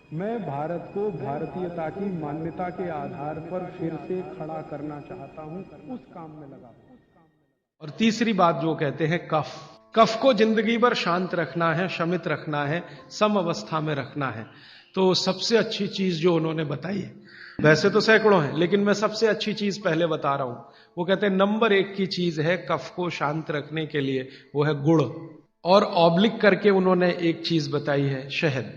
मैं भारत को भारतीयता की मान्यता के आधार पर फिर से खड़ा करना चाहता हूं, उस काम में लगा हूं। और तीसरी बात जो कहते हैं कफ, कफ को जिंदगी भर शांत रखना है, शमित रखना है, सम अवस्था में रखना है। तो सबसे अच्छी चीज जो उन्होंने बताई है, वैसे तो सैकड़ों हैं, लेकिन मैं सबसे अच्छी चीज पहले बता रहा हूं। वो कहते हैं नंबर 1 की चीज है कफ को शांत रखने के लिए, वो है गुड़। और ऑब्लिक करके उन्होंने एक चीज बताई है, शहद।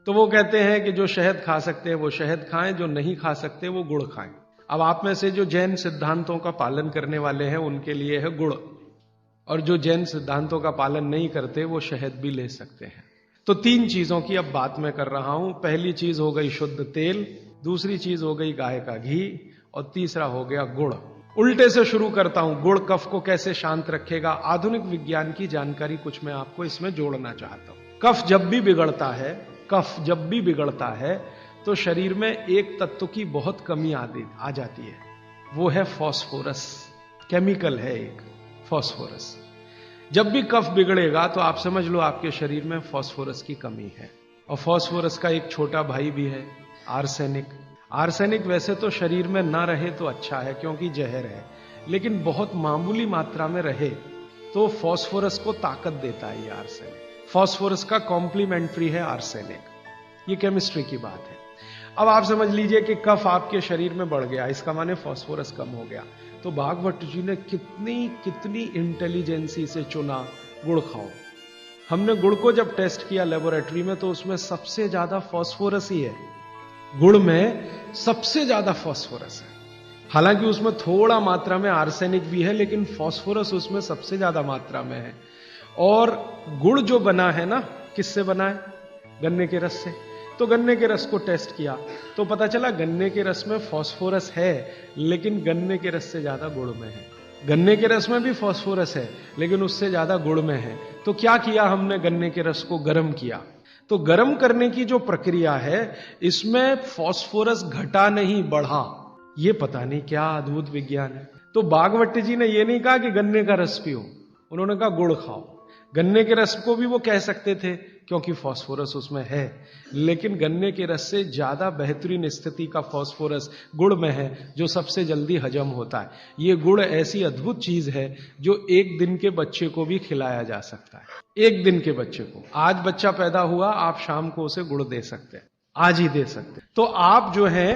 तो वो कहते हैं कि जो शहद खा सकते हैं वो शहद खाएं, जो नहीं खा सकते वो गुड़ खाएं। अब आप में से जो जैन सिद्धांतों का पालन करने वाले हैं उनके लिए है गुड़, और जो जैन सिद्धांतों का पालन नहीं करते वो शहद भी ले सकते हैं। तो 3 चीजों की अब बात मैं कर रहा हूं। पहली चीज हो गई शुद्ध तेल, दूसरी चीज हो गई गाय का घी, और तीसरा हो गया गुड़। उल्टे से शुरू करता हूं, गुड़ कफ को कैसे शांत रखेगा। आधुनिक विज्ञान की जानकारी कुछ मैं आपको इसमें जोड़ना चाहता हूं। कफ जब भी बिगड़ता है तो शरीर में एक तत्व की बहुत कमी आ जाती है, वो है फास्फोरस। केमिकल है एक फास्फोरस। जब भी कफ बिगड़ेगा तो आप समझ लो आपके शरीर में फास्फोरस की कमी है। और फास्फोरस का एक छोटा भाई भी है, आर्सेनिक। आर्सेनिक वैसे तो शरीर में ना रहे तो अच्छा है क्योंकि जहर है, लेकिन बहुत मामूली मात्रा में रहे तो फास्फोरस को ताकत देता है ये आर्सेनिक। फास्फोरस का कॉम्प्लीमेंट्री है आर्सेनिक। ये केमिस्ट्री की बात है। अब आप समझ लीजिए कि कफ आपके शरीर में बढ़ गया, इसका माने फास्फोरस कम हो गया। तो भागवत जी ने कितनी इंटेलिजेंसी से चुना, गुड़ खाओ। हमने गुड़ को जब टेस्ट किया लेबोरेटरी में तो उसमें सबसे ज्यादा फास्फोरस ही है। गुड़ में सबसे ज्यादा फास्फोरस है। हालांकि उसमें थोड़ा मात्रा में आर्सेनिक भी है, लेकिन फास्फोरस उसमें सबसे ज्यादा मात्रा में है। और गुड़ जो बना है ना, किससे बना है? गन्ने के रस से। तो गन्ने के रस को टेस्ट किया तो पता चला गन्ने के रस में फास्फोरस है, लेकिन गन्ने के रस से ज्यादा गुड़ में है। गन्ने के रस में भी फास्फोरस है, लेकिन उससे ज्यादा गुड़ में है। तो क्या किया हमने? गन्ने के रस को गर्म किया। तो गर्म करने की जो प्रक्रिया है, इसमें फास्फोरस घटा नहीं बढ़ा। ये पता नहीं क्या अद्भुत विज्ञान है। तो भागवत जी ने ये नहीं कहा कि गन्ने का रस पियो, उन्होंने कहा गुड़ खाओ। गन्ने के रस को भी वो कह सकते थे क्योंकि फास्फोरस उसमें है, लेकिन गन्ने के रस से ज्यादा बेहतरीन स्थिति का फास्फोरस गुड़ में है, जो सबसे जल्दी हजम होता है। ये गुड़ ऐसी अद्भुत चीज है जो 1 दिन के बच्चे को भी खिलाया जा सकता है। 1 दिन के बच्चे को, आज बच्चा पैदा हुआ, आप शाम को उसे गुड़ दे सकते हैं, आज ही दे सकते हैं। तो आप जो है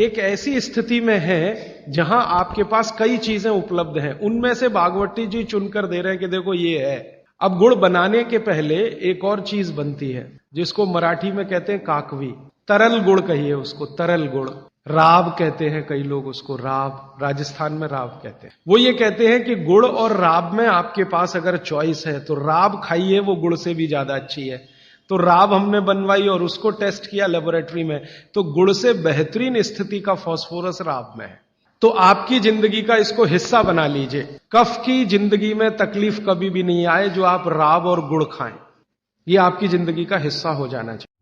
एक ऐसी स्थिति में है जहां आपके पास कई चीजें उपलब्ध हैं, उनमें से भागवती जी चुनकर दे रहे हैं कि देखो ये है। अब गुड़ बनाने के पहले एक और चीज बनती है जिसको मराठी में कहते हैं काकवी। तरल गुड़ कहिए उसको, तरल गुड़। राब कहते हैं कई लोग उसको, राब, राजस्थान में राब कहते हैं। वो ये कहते हैं कि गुड़ और राब में आपके पास अगर चॉइस है तो राब खाइए, वो गुड़ से भी ज्यादा अच्छी है। तो राब हमने बनवाई और उसको टेस्ट किया लेबोरेटरी में, तो गुड़ से बेहतरीन स्थिति का फास्फोरस राब में है। तो आपकी जिंदगी का इसको हिस्सा बना लीजिए। कफ की जिंदगी में तकलीफ कभी भी नहीं आए जो आप राब और गुड़ खाएं। ये आपकी जिंदगी का हिस्सा हो जाना चाहिए।